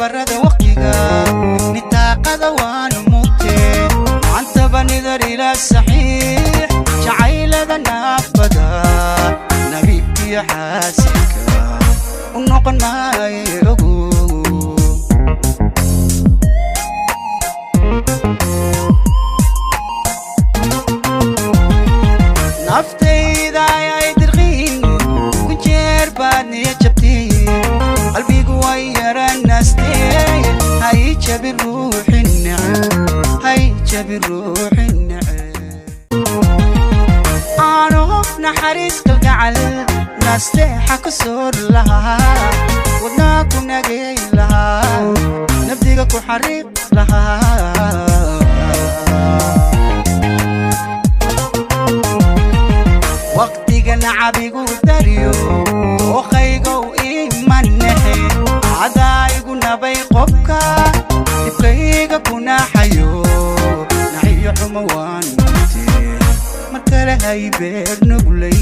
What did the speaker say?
nabarada waqtiga nitaaqada waan mutee anta banidar ila saxiix jacaylada naafada nabiyyi xaasinka unoqonaayo naftayda ay dirqin ku jeer baadni jabti qalbigu way yaranaastay hay jabi ruuxin aanu naxariis qalgacal nasteexa ku soo lahaa wadna ku nagay lahaa nabdiga ku xariiq lahaa waqtiga nacabigu dariyo ooqaygo imannahe cadaygu nabay qobka dibkayga kuna hayo naxiyo xumo waan markale hay beer nuglay